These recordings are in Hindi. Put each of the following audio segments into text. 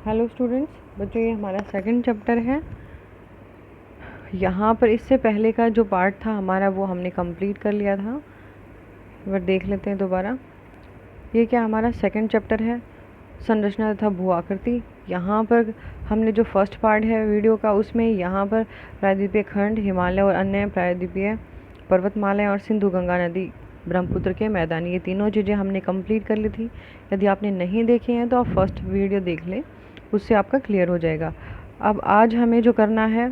हेलो स्टूडेंट्स, बच्चों ये हमारा सेकंड चैप्टर है। यहाँ पर इससे पहले का जो पार्ट था हमारा वो हमने कंप्लीट कर लिया था। एक बार देख लेते हैं दोबारा। ये क्या हमारा सेकंड चैप्टर है, संरचना तथा भू आकृति। यहाँ पर हमने जो फर्स्ट पार्ट है वीडियो का उसमें यहाँ पर प्रायद्वीपीय खंड, हिमालय और अन्य प्रायद्वीपीय पर्वतमालाएं और सिंधु गंगा नदी ब्रह्मपुत्र के मैदान, ये तीनों चीज़ें हमने कंप्लीट कर ली थी। यदि आपने नहीं देखे हैं तो आप फर्स्ट वीडियो देख लें, उससे आपका क्लियर हो जाएगा। अब आज हमें जो करना है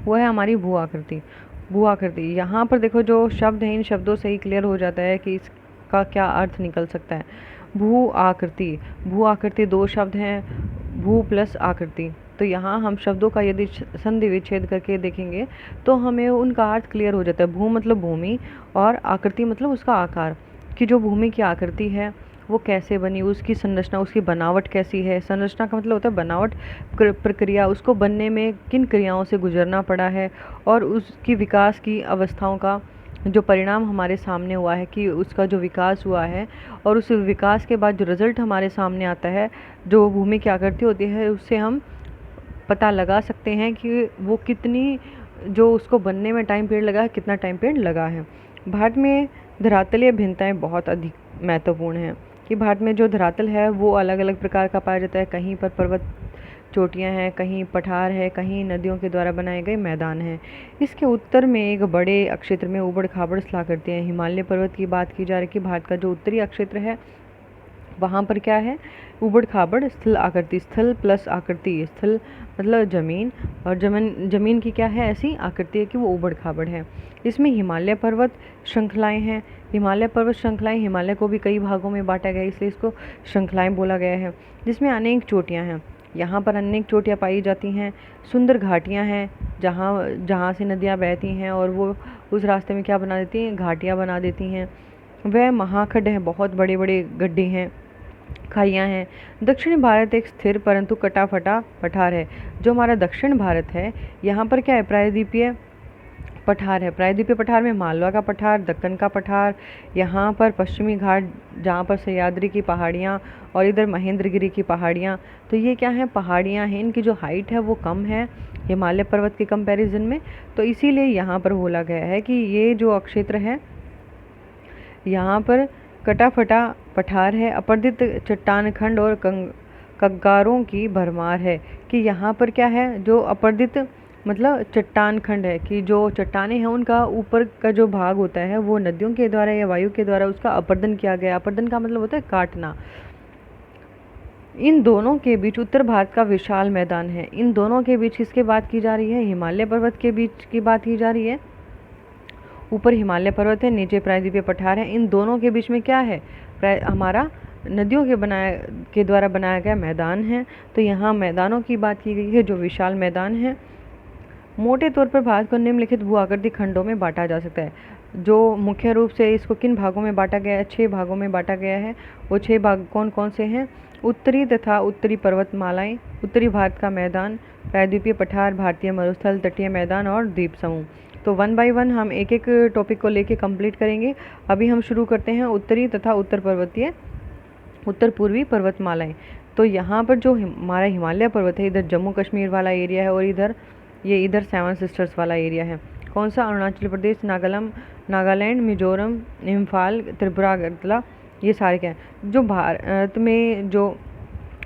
वो है हमारी भू आकृति। भू आकृति यहाँ पर देखो, जो शब्द हैं इन शब्दों से ही क्लियर हो जाता है कि इसका क्या अर्थ निकल सकता है। भू आकृति, भू आकृति दो शब्द हैं, भू प्लस आकृति। तो यहाँ हम शब्दों का यदि संधि विच्छेद करके देखेंगे तो हमें उनका अर्थ क्लियर हो जाता है। भू मतलब भूमि और आकृति मतलब उसका आकार, कि जो भूमि की आकृति है वो कैसे बनी, उसकी संरचना, उसकी बनावट कैसी है। संरचना का मतलब होता है बनावट, प्रक्रिया, उसको बनने में किन क्रियाओं से गुजरना पड़ा है और उसकी विकास की अवस्थाओं का जो परिणाम हमारे सामने हुआ है, कि उसका जो विकास हुआ है और उस विकास के बाद जो रिज़ल्ट हमारे सामने आता है, जो भूमि की आकृति होती है, उससे हम पता लगा सकते हैं कि वो कितनी, जो उसको बनने में टाइम पीरियड लगा है, कितना टाइम पीरियड लगा है। भारत में धरातलीय भिन्नताएं बहुत अधिक महत्वपूर्ण हैं, कि भारत में जो धरातल है वो अलग अलग प्रकार का पाया जाता है। कहीं पर पर्वत चोटियां हैं, कहीं पठार है, कहीं नदियों के द्वारा बनाए गए मैदान हैं। इसके उत्तर में एक बड़े अक्षेत्र में उबड़ खाबड़ स्थलाकृति हैं। हिमालय पर्वत की बात की जा रही है कि भारत का जो उत्तरी अक्षेत्र है वहाँ पर क्या है, उबड़ खाबड़ स्थल आकृति। स्थल प्लस आकृति, स्थल मतलब ज़मीन और ज़मीन की क्या है, ऐसी आकृति है कि वो उबड़ खाबड़ है। इसमें हिमालय पर्वत श्रृंखलाएं हैं। हिमालय पर्वत श्रृंखलाएं, हिमालय को भी कई भागों में बांटा गया है इसलिए इसको श्रृंखलाएं बोला गया है, जिसमें अनेक चोटियां हैं। यहाँ पर अनेक चोटियाँ पाई जाती हैं। सुंदर घाटियाँ हैं जहाँ से नदियाँ बहती हैं और वो उस रास्ते में क्या बना देती हैं, घाटियाँ बना देती हैं। वह महाखड्ड हैं, बहुत बड़े बड़े गड्ढे हैं, खाइयाँ हैं। दक्षिणी भारत एक स्थिर परंतु कटा फटा पठार है। जो हमारा दक्षिण भारत है यहाँ पर क्या है, प्रायद्वीपीय पठार है। प्रायद्वीपीय पठार में मालवा का पठार, दक्कन का पठार, यहाँ पर पश्चिमी घाट जहाँ पर सह्याद्री की पहाड़ियाँ और इधर महेंद्रगिरी की पहाड़ियाँ। तो ये क्या है, पहाड़ियाँ हैं, इनकी जो हाइट है वो कम है हिमालय पर्वत के कंपैरिजन में। तो इसीलिए यहाँ पर बोला गया है कि ये जो क्षेत्र है यहाँ पर कटा फटा पठार है, अपर्दित चट्टान खंड और कग्गारों की भरमार है। कि यहाँ पर क्या है, जो अपर्दित मतलब चट्टान खंड है, कि जो चट्टानें हैं उनका ऊपर का जो भाग होता है वो नदियों के द्वारा या वायु के द्वारा उसका अपर्दन किया गया। अपर्दन का मतलब होता है काटना। इन दोनों के बीच उत्तर भारत का विशाल मैदान है। इन दोनों के बीच किसकी बात की जा रही है, हिमालय पर्वत के बीच की बात की जा रही है। ऊपर हिमालय पर्वत है, नीचे प्रायद्वीपीय पठार है। इन दोनों के बीच में क्या है, हमारा नदियों के द्वारा बनाया गया मैदान है। तो यहाँ मैदानों की बात की गई है, जो विशाल मैदान है। मोटे तौर पर भारत को निम्नलिखित भू आकृति खंडों में बांटा जा सकता है। जो मुख्य रूप से इसको किन भागों में बांटा गया है, 6 भागों में बांटा गया है। वो 6 भाग कौन कौन से हैं, उत्तरी तथा उत्तरी पर्वतमालाएं, उत्तरी भारत का मैदान, प्रायद्वीपीय पठार, भारतीय मरुस्थल, तटीय मैदान और द्वीप समूह। तो 1 बाय 1 हम एक एक टॉपिक को लेके कंप्लीट करेंगे। अभी हम शुरू करते हैं उत्तरी तथा उत्तर पूर्वी पर्वतमालाएं। तो यहाँ पर जो हमारा हिमालय पर्वत है, इधर जम्मू कश्मीर वाला एरिया है और इधर 7 सिस्टर्स वाला एरिया है। कौन सा, अरुणाचल प्रदेश, नागालैंड, मिजोरम, इम्फाल, त्रिपुरा, अगरतला, ये सारे क्या हैं। जो भारत में जो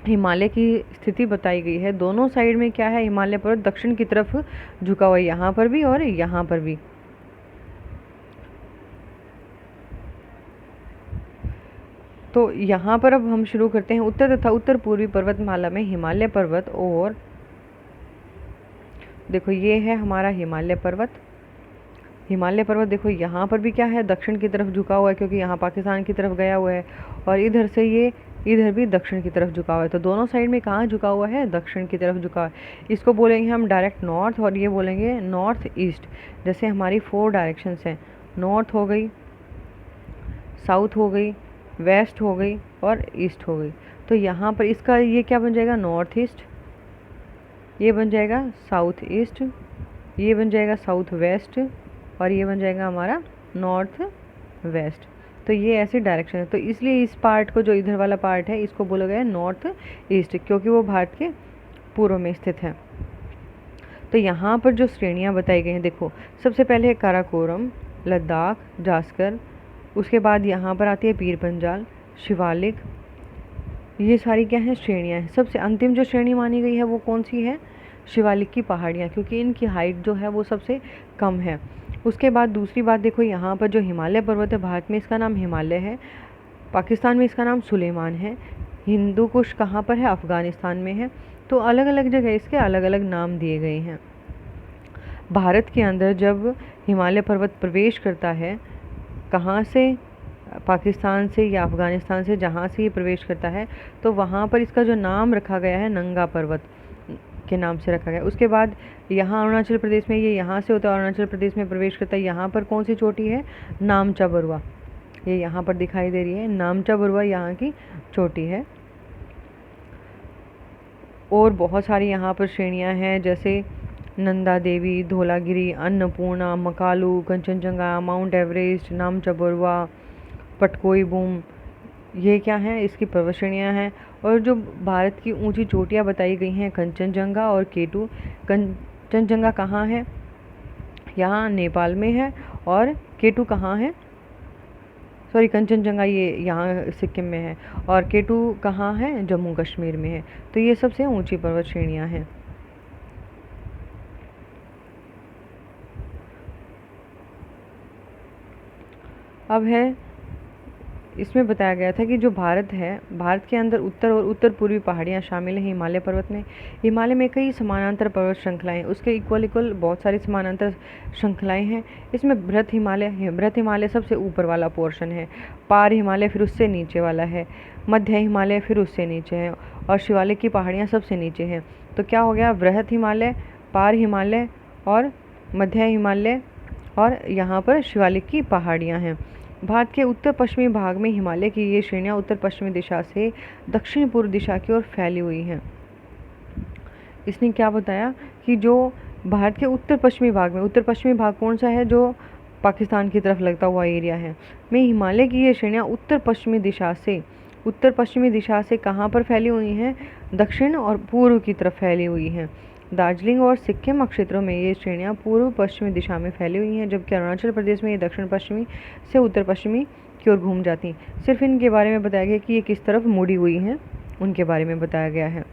हिमालय की स्थिति बताई गई है, दोनों साइड में क्या है, हिमालय पर्वत दक्षिण की तरफ झुका हुआ है, यहाँ पर भी और यहाँ पर भी। तो यहाँ पर अब हम शुरू करते हैं उत्तर तथा उत्तर पूर्वी पर्वतमाला में हिमालय पर्वत। और देखो ये है हमारा हिमालय पर्वत। हिमालय पर्वत देखो यहाँ पर भी क्या है, दक्षिण की तरफ झुका हुआ है, क्योंकि यहाँ पाकिस्तान की तरफ गया हुआ है और इधर से ये इधर भी दक्षिण की तरफ झुका हुआ है। तो दोनों साइड में कहाँ झुका हुआ है, दक्षिण की तरफ झुका हुआ है। इसको बोलेंगे हम डायरेक्ट नॉर्थ और ये बोलेंगे नॉर्थ ईस्ट। जैसे हमारी 4 डायरेक्शंस हैं, नॉर्थ हो गई, साउथ हो गई, वेस्ट हो गई और ईस्ट हो गई। तो यहाँ पर इसका ये क्या बन जाएगा, नॉर्थ ईस्ट, ये बन जाएगा साउथ ईस्ट, ये बन जाएगा साउथ वेस्ट और ये बन जाएगा हमारा नॉर्थ वेस्ट। तो ये ऐसी डायरेक्शन है। तो इसलिए इस पार्ट को, जो इधर वाला पार्ट है, इसको बोला गया है नॉर्थ ईस्ट, क्योंकि वो भारत के पूर्व में स्थित है। तो यहाँ पर जो श्रेणियाँ बताई गई हैं, देखो सबसे पहले है काराकोरम, लद्दाख, जास्कर, उसके बाद यहाँ पर आती है पीर पंजाल, शिवालिक, ये सारी क्या हैं, श्रेणियाँ हैं। सबसे अंतिम जो श्रेणी मानी गई है वो कौन सी है, शिवालिक की पहाड़ियाँ, क्योंकि इनकी हाइट जो है वो सबसे कम है। उसके बाद दूसरी बात देखो, यहाँ पर जो हिमालय पर्वत है, भारत में इसका नाम हिमालय है, पाकिस्तान में इसका नाम सुलेमान है, हिंदू कुश कहाँ पर है, अफ़गानिस्तान में है। तो अलग अलग जगह इसके अलग अलग नाम दिए गए हैं। भारत के अंदर जब हिमालय पर्वत प्रवेश करता है, कहाँ से, पाकिस्तान से या अफ़गानिस्तान से, जहाँ से ये प्रवेश करता है, तो वहाँ पर इसका जो नाम रखा गया है नंगा पर्वत के नाम से रखा गया। उसके बाद यहाँ अरुणाचल प्रदेश में, ये यहाँ से होता है अरुणाचल प्रदेश में प्रवेश करता है। यहाँ पर कौन सी चोटी है, नामचा बरुआ, ये यहाँ पर दिखाई दे रही है, नामचा बरुआ यहाँ की चोटी है। और बहुत सारी यहाँ पर श्रेणियाँ हैं, जैसे नंदा देवी, धौलागिरी, अन्नपूर्णा, मकालू, कंचनजंगा, माउंट एवरेस्ट, नामचा बरुआ, पटकोई बूम, ये क्या हैं, इसकी पर्वत श्रेणियाँ हैं। और जो भारत की ऊंची चोटियाँ बताई गई हैं, कंचनजंगा और केटू। कंचनजंगा कहाँ है, यहाँ नेपाल में है, और केटू कहाँ है, सॉरी कंचनजंगा ये यहाँ सिक्किम में है, और केटू कहाँ है, जम्मू कश्मीर में है। तो ये सबसे ऊंची पर्वत श्रेणियाँ हैं। अब है, इसमें बताया गया था कि जो भारत है, भारत के अंदर उत्तर और उत्तर पूर्वी पहाड़ियाँ शामिल हैं हिमालय पर्वत में। हिमालय में कई समानांतर पर्वत श्रृंखलाएं, उसके इक्वल बहुत सारी समानांतर श्रृंखलाएं हैं। इसमें बृहत हिमालय सबसे ऊपर वाला पोर्शन है, पार हिमालय फिर उससे नीचे वाला है, मध्य हिमालय फिर उससे नीचे है, और शिवालिक की पहाड़ियाँ सबसे नीचे हैं। तो क्या हो गया, बृहत हिमालय, पार हिमालय और मध्य हिमालय, और यहाँ पर शिवालिक की पहाड़ियाँ हैं। भारत के उत्तर पश्चिमी भाग में हिमालय की ये श्रेणियाँ उत्तर पश्चिमी दिशा से दक्षिण पूर्व दिशा की ओर फैली हुई हैं। इसने क्या बताया कि जो भारत के उत्तर पश्चिमी भाग में, उत्तर पश्चिमी भाग कौन सा है, जो पाकिस्तान की तरफ लगता हुआ एरिया है, में हिमालय की ये श्रेणियाँ उत्तर पश्चिमी दिशा से कहाँ पर फैली हुई हैं, दक्षिण और पूर्व की तरफ फैली हुई हैं। दार्जिलिंग और सिक्किम क्षेत्रों में ये श्रेणियाँ पूर्व पश्चिमी दिशा में फैली हुई हैं, जबकि अरुणाचल प्रदेश में ये दक्षिण पश्चिमी से उत्तर पश्चिमी की ओर घूम जाती हैं। सिर्फ इनके बारे में बताया गया कि ये किस तरफ मुड़ी हुई हैं, उनके बारे में बताया गया है।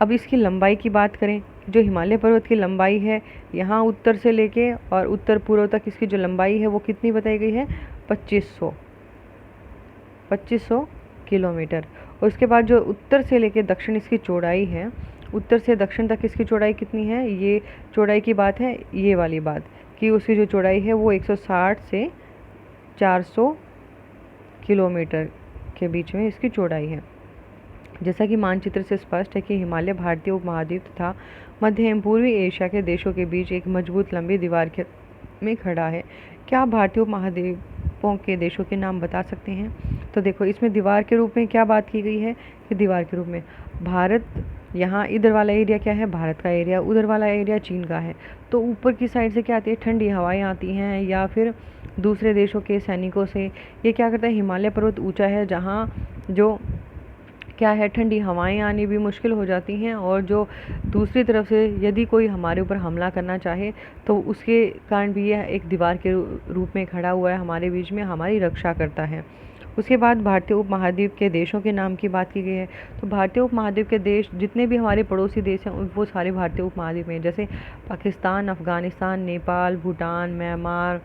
अब इसकी लंबाई की बात करें, जो हिमालय पर्वत की लंबाई है, यहाँ उत्तर से लेके और उत्तर पूर्व तक इसकी जो लंबाई है वो कितनी बताई गई है, 2500 किलोमीटर। और उसके बाद जो उत्तर से लेके दक्षिण इसकी चौड़ाई है, उत्तर से दक्षिण तक इसकी चौड़ाई कितनी है, ये चौड़ाई की बात है, ये वाली बात कि उसकी जो चौड़ाई है वो 160 से 400 किलोमीटर के बीच में इसकी चौड़ाई है। जैसा कि मानचित्र से स्पष्ट है कि हिमालय भारतीय उपमहाद्वीप तथा मध्य एवं पूर्वी एशिया के देशों के बीच एक मजबूत लंबी दीवार में खड़ा है। क्या आप भारतीय उपमहाद्वीपों के देशों के नाम बता सकते हैं? तो देखो, इसमें दीवार के रूप में क्या बात की गई है कि दीवार के रूप में भारत, यहाँ इधर वाला एरिया क्या है, भारत का एरिया, उधर वाला एरिया चीन का है। तो ऊपर की साइड से क्या आती है, ठंडी हवाएं आती हैं, या फिर दूसरे देशों के सैनिकों से। ये क्या करता है, हिमालय पर्वत ऊंचा है, जहाँ जो क्या है, ठंडी हवाएं आनी भी मुश्किल हो जाती हैं, और जो दूसरी तरफ से यदि कोई हमारे ऊपर हमला करना चाहे तो उसके कारण भी यह एक दीवार के रूप में खड़ा हुआ है, हमारे बीच में हमारी रक्षा करता है। उसके बाद भारतीय उपमहाद्वीप के देशों के नाम की बात की गई है। तो भारतीय उपमहाद्वीप के देश, जितने भी हमारे पड़ोसी देश हैं, वो सारे भारतीय उपमहाद्वीप में, जैसे पाकिस्तान, अफ़गानिस्तान, नेपाल, भूटान, म्यांमार,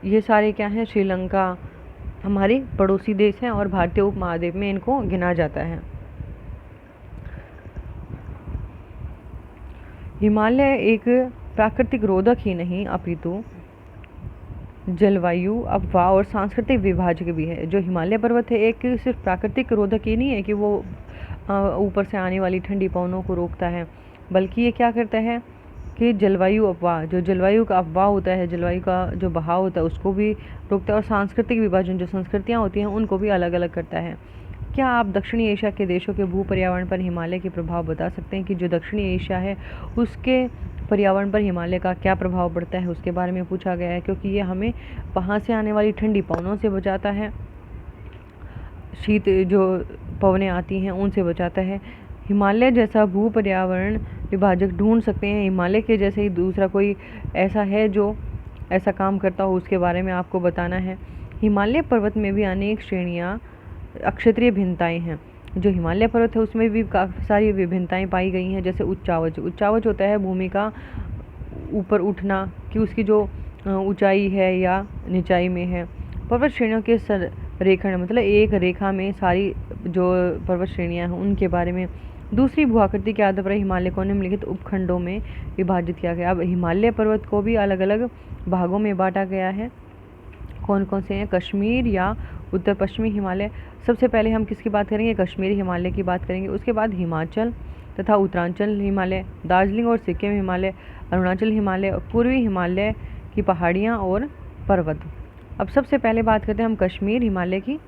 ये सारे क्या हैं, श्रीलंका, हमारे पड़ोसी देश हैं और भारतीय उपमहाद्वीप में इनको गिना जाता है। हिमालय एक प्राकृतिक रोधक ही नहीं अपितु जलवायु, अफवाह और सांस्कृतिक विभाजक भी है। जो हिमालय पर्वत है, एक सिर्फ प्राकृतिक रोधक ही नहीं है कि वो ऊपर से आने वाली ठंडी पवनों को रोकता है, बल्कि ये क्या करता है कि जलवायु अफवाह, जो जलवायु का अफवाह होता है, जलवायु का जो बहाव होता है, उसको भी रोकता है, और सांस्कृतिक विभाजन, जो संस्कृतियाँ होती हैं, उनको भी अलग अलग करता है। क्या आप दक्षिणी एशिया के देशों के भू पर्यावरण पर हिमालय के प्रभाव बता सकते हैं कि जो दक्षिणी एशिया है उसके पर्यावरण पर हिमालय का क्या प्रभाव पड़ता है उसके बारे में पूछा गया है, क्योंकि ये हमें वहाँ से आने वाली ठंडी पवनों से बचाता है, शीत जो पवनें आती हैं उनसे बचाता है। हिमालय जैसा भू पर्यावरण विभाजक ढूंढ सकते हैं, हिमालय के जैसे ही दूसरा कोई ऐसा है जो ऐसा काम करता हो, उसके बारे में आपको बताना है। हिमालय पर्वत में भी अनेक श्रेणियाँ अक्षेत्रीय भिन्नताएं हैं। जो हिमालय पर्वत है उसमें भी काफ़ी सारी विभिन्नताएं पाई गई हैं, जैसे उच्चावच। उच्चावच होता है भूमि का ऊपर उठना, कि उसकी जो ऊंचाई है या निचाई में है। पर्वत श्रेणियों के संरेखण, मतलब एक रेखा में सारी जो पर्वत श्रेणियाँ हैं उनके बारे में। दूसरी भूआकृति के आधार पर हिमालय को निम्नलिखित उपखंडों में विभाजित किया गया। अब हिमालय पर्वत को भी अलग अलग भागों में बांटा गया है। कौन कौन से हैं? कश्मीर या उत्तर पश्चिमी हिमालय। सबसे पहले हम किसकी बात करेंगे? कश्मीरी हिमालय की बात करेंगे। उसके बाद हिमाचल तथा उत्तरांचल हिमालय, दार्जिलिंग और सिक्किम हिमालय, अरुणाचल हिमालय, पूर्वी हिमालय की पहाड़ियाँ और पर्वत। अब सबसे पहले बात करते हैं हम कश्मीर हिमालय की।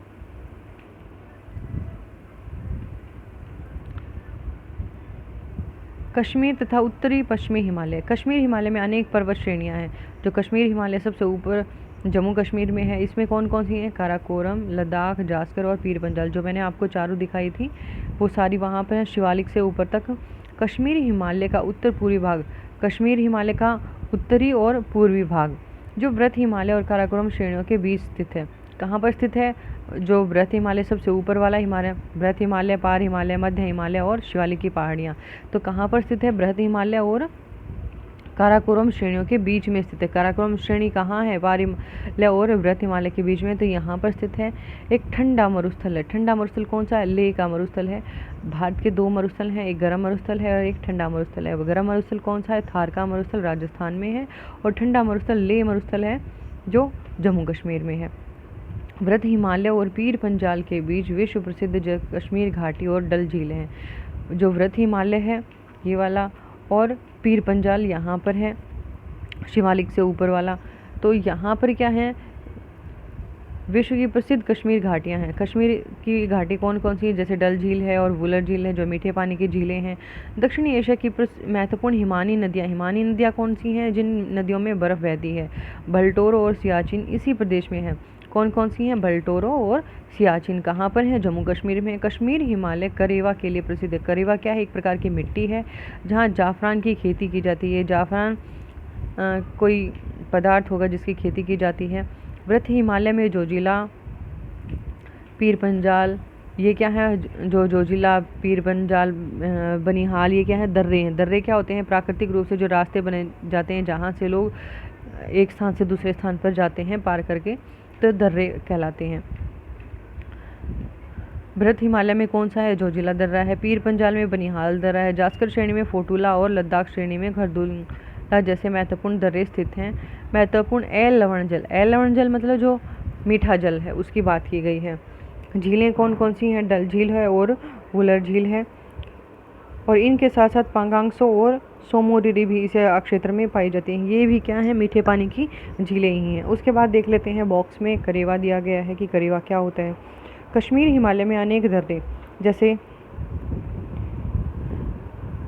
कश्मीर तथा उत्तरी पश्चिमी हिमालय। कश्मीर हिमालय में अनेक पर्वत श्रेणियां हैं। जो कश्मीर हिमालय सबसे ऊपर जम्मू कश्मीर में है, इसमें कौन कौन सी हैं? काराकोरम, लद्दाख, जास्कर और पीर पंजाल। जो मैंने आपको चारों दिखाई थी वो सारी वहाँ पर है, शिवालिक से ऊपर तक। कश्मीर हिमालय का उत्तर पूर्वी भाग, कश्मीर हिमालय का उत्तरी और पूर्वी भाग जो वृत्त हिमालय और काराकोरम श्रेणियों के बीच स्थित है। कहाँ पर स्थित है? जो वृत्त हिमालय सबसे ऊपर वाला हिमालय, वृत्त हिमालय, पार हिमालय, मध्य हिमालय और शिवालिक की पहाड़ियाँ, तो कहाँ पर स्थित है? वृत्त हिमालय और काराकोरम श्रेणियों के बीच में स्थित है। काराकोरम श्रेणी कहाँ है? पार हिमालय और वृत्त हिमालय के बीच में, तो यहाँ पर स्थित है। एक ठंडा मरुस्थल है। ठंडा मरुस्थल कौन सा है? लेह का मरुस्थल है। भारत के 2 मरुस्थल हैं, एक गर्म मरुस्थल है और एक ठंडा मरुस्थल है। गर्म मरुस्थल कौन सा है? थार का मरुस्थल राजस्थान में है, और ठंडा मरुस्थल लेह मरुस्थल है जो जम्मू कश्मीर में है। वृत्त हिमालय और पीर पंजाल के बीच विश्व प्रसिद्ध कश्मीर घाटी और डल झील हैं। जो वृत्त हिमालय है ये वाला, और पीर पंजाल यहाँ पर है, शिवालिक से ऊपर वाला। तो यहाँ पर क्या है? विश्व की प्रसिद्ध कश्मीर घाटियाँ हैं। कश्मीर की घाटी कौन कौन सी है? जैसे डल झील है और वुलर झील है जो मीठे पानी की झीलें हैं। दक्षिणी एशिया की महत्वपूर्ण हिमानी नदियाँ। हिमानी नदियाँ कौन सी हैं? जिन नदियों में बर्फ़ बहती है। भल्टोरो और सियाचिन इसी प्रदेश में है। कौन कौन सी हैं? भल्टोरो और सियाचिन कहाँ पर है? जम्मू कश्मीर में। कश्मीर हिमालय करेवा के लिए प्रसिद्ध है। करेवा क्या है? एक प्रकार की मिट्टी है जहाँ जाफ़रान की खेती की जाती है। जाफ़रान कोई पदार्थ होगा जिसकी खेती की जाती है। वृत्त हिमालय में जोजिला, पीर पंजाल, ये क्या है? जो जोजिला, पीर पंजाल, बनिहाल, ये क्या है? दर्रे हैं। दर्रे क्या होते हैं? प्राकृतिक रूप से जो रास्ते बने जाते हैं जहाँ से लोग एक स्थान से दूसरे स्थान पर जाते हैं पार करके, तो दर्रे कहलाते हैं। वृत्त हिमालय में कौन सा है? जोजिला दर्रा है। पीर पंजाल में बनिहाल दर्रा है। जास्कर श्रेणी में फोटुला और लद्दाख श्रेणी में खरदुला जैसे महत्वपूर्ण दर्रे स्थित हैं। महत्वपूर्ण एल लवण जल। एल लवण जल मतलब जो मीठा जल है उसकी बात की गई है। झीलें कौन कौन सी हैं? डल झील है और वुलर झील है, और इनके साथ साथ पांगांगसो और सोमोरिरी भी इस क्षेत्र में पाई जाती हैं। ये भी क्या है? मीठे पानी की झीलें ही हैं। उसके बाद देख लेते हैं बॉक्स में करेवा दिया गया है कि करेवा क्या होता है। कश्मीर हिमालय में अनेक दर्रे, जैसे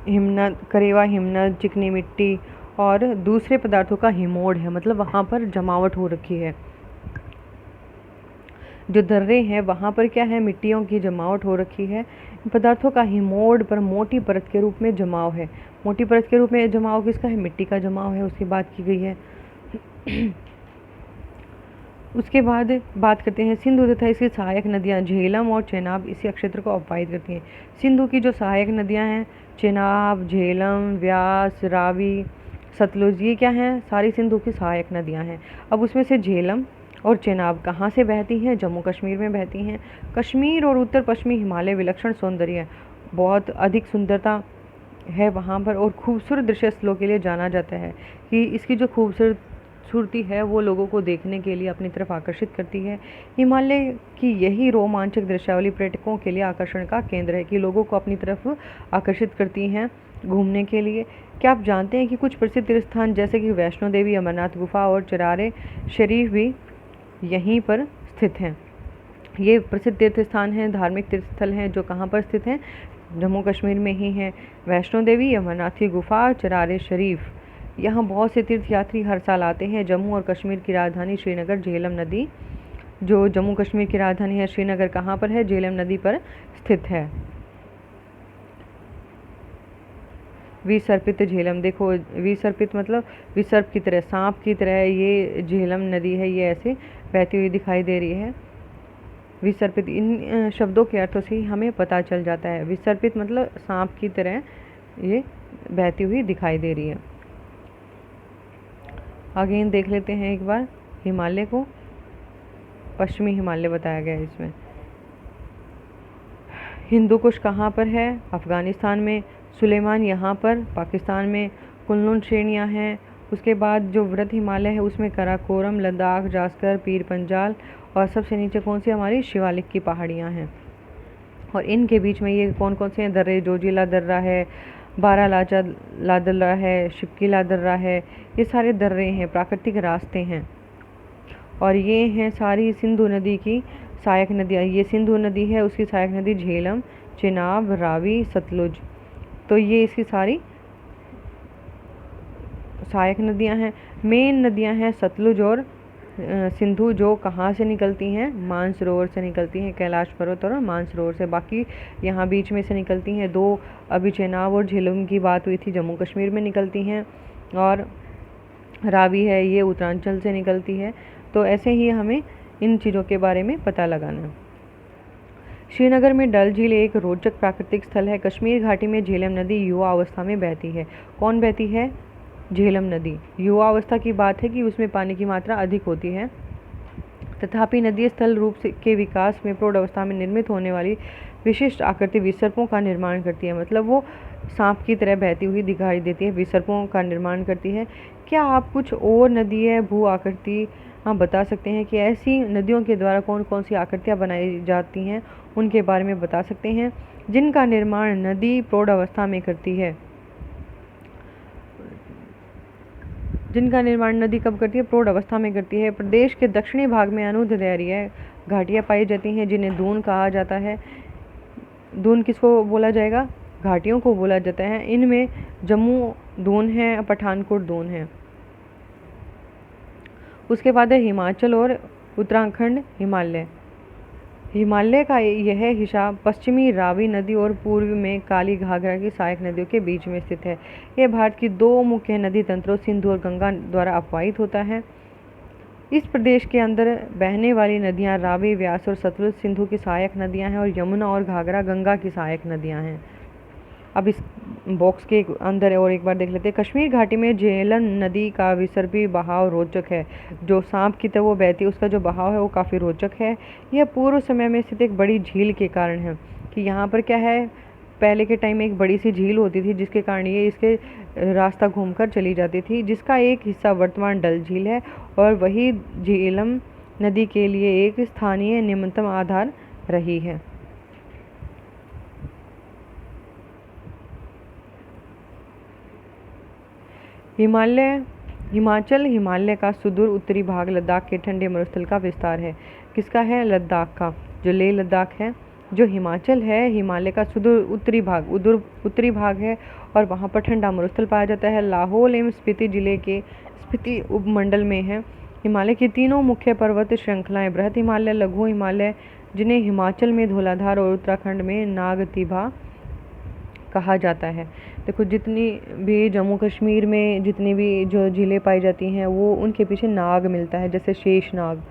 हिमनद, करेवा हिमनद, चिकनी मिट्टी और दूसरे पदार्थों का हिमोड है, मतलब वहाँ पर जमावट हो रखी है। जो दर्रे हैं वहाँ पर क्या है? मिट्टियों की जमावट हो रखी है। पदार्थों का हिमोड पर मोटी परत के रूप में जमाव है। मोटी परत के रूप में जमाव किसका है? मिट्टी का जमाव है, उसकी बात की गई है। उसके बाद बात करते हैं सिंधु तथा इसकी सहायक नदियाँ। झेलम और चेनाब इसी क्षेत्र को अपाहित करती हैं। सिंधु की जो सहायक नदियाँ हैं, चेनाब, झेलम, व्यास, रावी, सतलुज, ये क्या हैं? सारी सिंधु की सहायक नदियाँ हैं। अब उसमें से झेलम और चेनाब कहाँ से बहती हैं? जम्मू कश्मीर में बहती हैं। कश्मीर और उत्तर पश्चिमी हिमालय विलक्षण सौंदर्य, बहुत अधिक सुंदरता है वहाँ पर, और खूबसूरत दृश्य स्थलों के लिए जाना जाता है कि इसकी जो खूबसूरती है वो लोगों को देखने के लिए अपनी तरफ आकर्षित करती है। हिमालय की यही रोमांचक दृश्यावली पर्यटकों के लिए आकर्षण का केंद्र है कि लोगों को अपनी तरफ आकर्षित करती हैं घूमने के लिए। क्या आप जानते हैं कि कुछ प्रसिद्ध तीर्थ स्थान जैसे कि वैष्णो देवी, अमरनाथ गुफा और चरारे शरीफ भी यहीं पर स्थित हैं? ये प्रसिद्ध तीर्थ स्थान हैं, धार्मिक तीर्थ स्थल हैं जो कहाँ पर स्थित हैं? जम्मू कश्मीर में ही हैं। वैष्णो देवी, अमरनाथ की गुफा, चरारे शरीफ यहाँ बहुत से तीर्थयात्री हर साल आते हैं। जम्मू और कश्मीर की राजधानी श्रीनगर झेलम नदी, जो जम्मू कश्मीर की राजधानी है श्रीनगर, कहाँ पर है? झेलम नदी पर स्थित है। विसर्पित झेलम, देखो विसर्पित मतलब विसर्प की तरह, सांप की तरह ये झेलम नदी है, ये ऐसे बहती हुई दिखाई दे रही है। विसर्पित, इन शब्दों के अर्थों से ही हमें पता चल जाता है। विसर्पित मतलब सांप की तरह ये बहती हुई दिखाई दे रही है। अगेन देख लेते हैं एक बार हिमालय को। पश्चिमी हिमालय बताया गया है इसमें। हिंदू कुश कहाँ पर है? अफ़गानिस्तान में। सुलेमान यहाँ पर पाकिस्तान में। कुनलुन श्रेणियाँ हैं। उसके बाद जो वृद्ध हिमालय है उसमें कराकोरम, लद्दाख, जास्कर, पीर पंजाल, और सबसे नीचे कौन सी हमारी शिवालिक की पहाड़ियाँ हैं। और इनके बीच में ये कौन कौन से हैं? दर्रे, जोजिला दर्रा है, बारा लाचा लादर्रा है, शिपकीला दर्रा है, ये सारे दर्रे हैं, प्राकृतिक रास्ते हैं। और ये हैं सारी सिंधु नदी की सहायक नदियाँ। ये सिंधु नदी है, उसकी सहायक नदी झेलम, चेनाब, रावी, सतलुज, तो ये इसकी सारी सहायक नदियाँ हैं। मेन नदियाँ हैं सतलुज और सिंधु, जो कहाँ से निकलती हैं? मानसरोवर से निकलती हैं, कैलाश पर्वत और मानसरोवर से। बाकी यहाँ बीच में से निकलती हैं दो, अभी चेनाब और झेलम की बात हुई थी, जम्मू कश्मीर में निकलती हैं, और रावी है ये उत्तरांचल से निकलती है। तो ऐसे ही हमें इन चीज़ों के बारे में पता लगाना है। श्रीनगर में डल झील एक रोचक प्राकृतिक स्थल है। कश्मीर घाटी में झेलम नदी युवा अवस्था में बहती है। कौन बहती है? झेलम नदी। युवा अवस्था की बात है कि उसमें पानी की मात्रा अधिक होती है। तथापि नदी स्थल रूप के विकास में प्रौढ़ अवस्था में निर्मित होने वाली विशिष्ट आकृति विसर्पों का निर्माण करती है। मतलब वो सांप की तरह बहती हुई दिखाई देती है, विसर्पों का निर्माण करती है। क्या आप कुछ और नदी भू आकृति हम बता सकते हैं कि ऐसी नदियों के द्वारा कौन कौन सी आकृतियाँ बनाई जाती हैं, उनके बारे में बता सकते हैं, जिनका निर्माण नदी प्रौढ़ अवस्था में करती है? जिनका निर्माण नदी कब करती है? प्रौढ़ अवस्था में करती है। प्रदेश के दक्षिणी भाग में अनुदैर्ध्य घाटियाँ पाई जाती हैं, जिन्हें दून कहा जाता है। दून किसको बोला जाएगा? घाटियों को बोला जाता है। इनमें जम्मू दून है, पठानकोट दून है। उसके बाद है हिमाचल और उत्तराखंड हिमालय। हिमालय का यह हिस्सा पश्चिमी रावी नदी और पूर्व में काली घाघरा की सहायक नदियों के बीच में स्थित है। यह भारत की दो मुख्य नदी तंत्रों सिंधु और गंगा द्वारा अपवाहित होता है। इस प्रदेश के अंदर बहने वाली नदियां रावी, व्यास और सतलुज सिंधु की सहायक नदियां हैं, और यमुना और घाघरा गंगा की सहायक नदियां हैं। अब इस बॉक्स के अंदर और एक बार देख लेते हैं। कश्मीर घाटी में झेलम नदी का विसर्पी बहाव रोचक है। जो सांप की तरह वो बहती है, उसका जो बहाव है वो काफ़ी रोचक है। यह पूर्व समय में स्थित एक बड़ी झील के कारण है, कि यहाँ पर क्या है, पहले के टाइम में एक बड़ी सी झील होती थी, जिसके कारण ये इसके रास्ता घूमकर चली जाती थी, जिसका एक हिस्सा वर्तमान डल झील है, और वही झेलम नदी के लिए एक स्थानीय निम्नतम आधार रही है। हिमाचल हिमालय का सुदूर उत्तरी भाग लद्दाख के ठंडे मरुस्थल का विस्तार है। किसका है? लद्दाख का। जो लेह लद्दाख है, जो हिमाचल है, हिमालय का सुदूर उत्तरी भाग है, और वहाँ पर ठंडा मरुस्थल पाया जाता है। लाहौल एवं स्पीति जिले के स्पीति उपमंडल में है। हिमालय की तीनों मुख्य पर्वत श्रृंखलाएं बृहत हिमालय, लघु हिमालय, जिन्हें हिमाचल में धौलाधार और उत्तराखंड में नागतिभा कहा जाता है। देखो जितनी भी जम्मू कश्मीर में जितनी भी जो झीलें पाई जाती हैं, वो उनके पीछे नाग मिलता है, जैसे शेष नाग।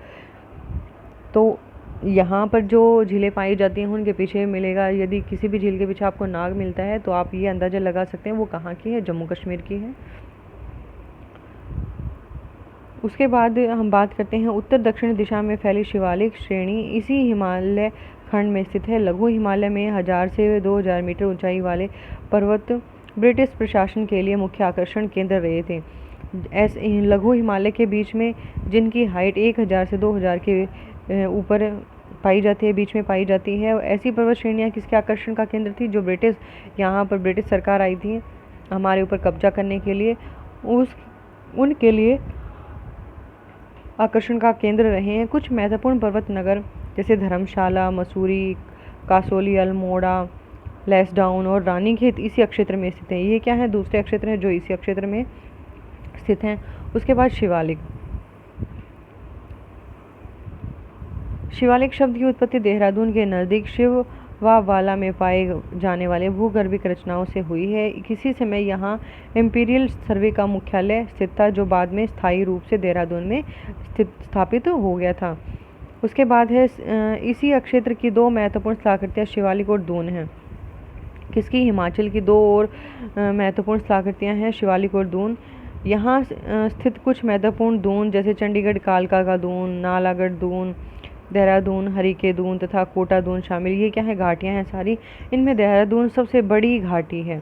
तो यहाँ पर जो झीलें पाई जाती हैं उनके पीछे मिलेगा, यदि किसी भी झील के पीछे आपको नाग मिलता है तो आप ये अंदाज़ा लगा सकते हैं वो कहाँ की है, जम्मू कश्मीर की है। उसके बाद हम बात करते हैं उत्तर दक्षिण दिशा में फैली शिवालिक श्रेणी इसी हिमालय खंड में स्थित है। लघु हिमालय में 1000 से 2000 मीटर ऊंचाई वाले पर्वत ब्रिटिश प्रशासन के लिए मुख्य आकर्षण केंद्र रहे थे। ऐसे लघु हिमालय के बीच में जिनकी हाइट 1000 से 2000 के ऊपर पाई जाती है, बीच में पाई जाती है, ऐसी पर्वत श्रेणियाँ किसके आकर्षण का केंद्र थी? जो यहाँ पर ब्रिटिश सरकार आई थी हमारे ऊपर कब्जा करने के लिए, उनके लिए आकर्षण का केंद्र रहे हैं। कुछ महत्वपूर्ण पर्वत नगर जैसे धर्मशाला, मसूरी, कासोली, अल्मोड़ा, लेसडाउन और रानीखेत इसी क्षेत्र में स्थित हैं। ये क्या है? दूसरे क्षेत्र हैं जो इसी क्षेत्र में स्थित हैं। उसके बाद शिवालिक। शिवालिक शब्द की उत्पत्ति देहरादून के नज़दीक शिव व वाला में पाए जाने वाले भूगर्भिक रचनाओं से हुई है। किसी समय यहाँ इम्पीरियल सर्वे का मुख्यालय स्थित था, जो बाद में स्थायी रूप से देहरादून में स्थापित हो गया था। उसके बाद है इसी क्षेत्र की दो महत्वपूर्ण स्थलाकृतियाँ शिवालिक और दून हैं। किसकी? हिमाचल की दो और महत्वपूर्ण स्थलाकृतियाँ हैं शिवालिक और दून। यहाँ स्थित कुछ महत्वपूर्ण दून जैसे चंडीगढ़ कालका का दून, नालागढ़ दून, देहरादून हरिके दून तथा कोटा दून शामिल। ये क्या है? घाटियाँ हैं सारी। इनमें देहरादून सबसे बड़ी घाटी है।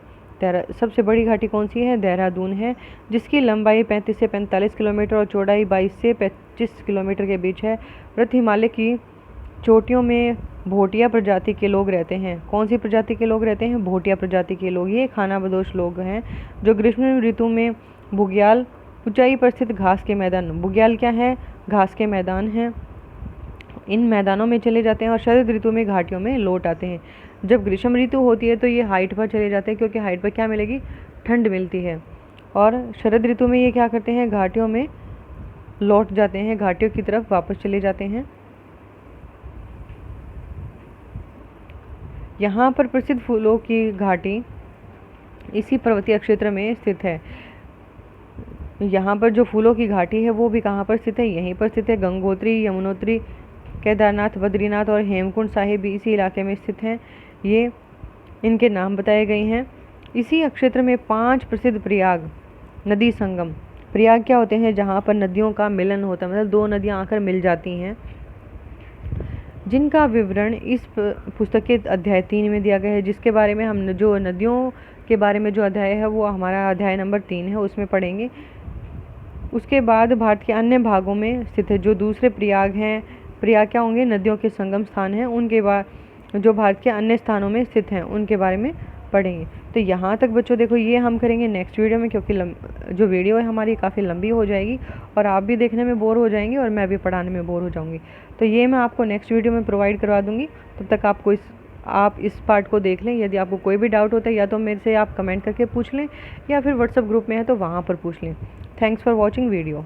सबसे बड़ी घाटी कौन सी है? देहरादून है, जिसकी लंबाई 35 से 45 किलोमीटर और चौड़ाई 22 से 25 किलोमीटर के बीच है। वृत्त हिमालय की चोटियों में भोटिया प्रजाति के लोग रहते हैं। कौन सी प्रजाति के लोग रहते हैं? भोटिया प्रजाति के लोग। ये खानाबदोश लोग हैं जो ग्रीष्म ऋतु में बुग्याल ऊंचाई पर स्थित घास के मैदान, बुग्याल क्या है? घास के मैदान हैं, इन मैदानों में चले जाते हैं और शरद ऋतु में घाटियों में लौट आते हैं। जब ग्रीष्म ऋतु होती है तो ये हाइट पर चले जाते हैं, क्योंकि हाइट पर क्या मिलेगी? ठंड मिलती है। और शरद ऋतु में ये क्या करते हैं? घाटियों में लौट जाते हैं, घाटियों की तरफ वापस चले जाते हैं। यहाँ पर प्रसिद्ध फूलों की घाटी इसी पर्वतीय क्षेत्र में स्थित है। यहाँ पर जो फूलों की घाटी है वो भी कहाँ पर स्थित है? यहीं पर स्थित है। गंगोत्री, यमुनोत्री, केदारनाथ, बद्रीनाथ और हेमकुंड साहिब भी इसी इलाके में स्थित हैं। ये इनके नाम बताए गए हैं। इसी क्षेत्र में 5 प्रसिद्ध प्रयाग नदी संगम। प्रयाग क्या होते हैं? जहाँ पर नदियों का मिलन होता है, मतलब दो नदियाँ आकर मिल जाती हैं, जिनका विवरण इस पुस्तक के अध्याय 3 में दिया गया है। जिसके बारे में हम जो नदियों के बारे में जो अध्याय है वो हमारा अध्याय नंबर 3 है, उसमें पढ़ेंगे। उसके बाद भारत के अन्य भागों में स्थित है जो दूसरे प्रयाग हैं। प्रयाग क्या होंगे? नदियों के संगम स्थान हैं। उनके बाद जो भारत के अन्य स्थानों में स्थित हैं उनके बारे में पढ़ेंगे। तो यहाँ तक बच्चों देखो, ये हम करेंगे नेक्स्ट वीडियो में, क्योंकि जो वीडियो है हमारी काफ़ी लंबी हो जाएगी और आप भी देखने में बोर हो जाएंगे और मैं भी पढ़ाने में बोर हो जाऊँगी। तो ये मैं आपको नेक्स्ट वीडियो में प्रोवाइड करवा दूँगी। तब तक आप इस पार्ट को देख लें। यदि आपको कोई भी डाउट होता है या तो मेरे से आप कमेंट करके पूछ लें, या फिर व्हाट्सएप ग्रुप में है तो वहाँ पर पूछ लें। Thanks for watching video.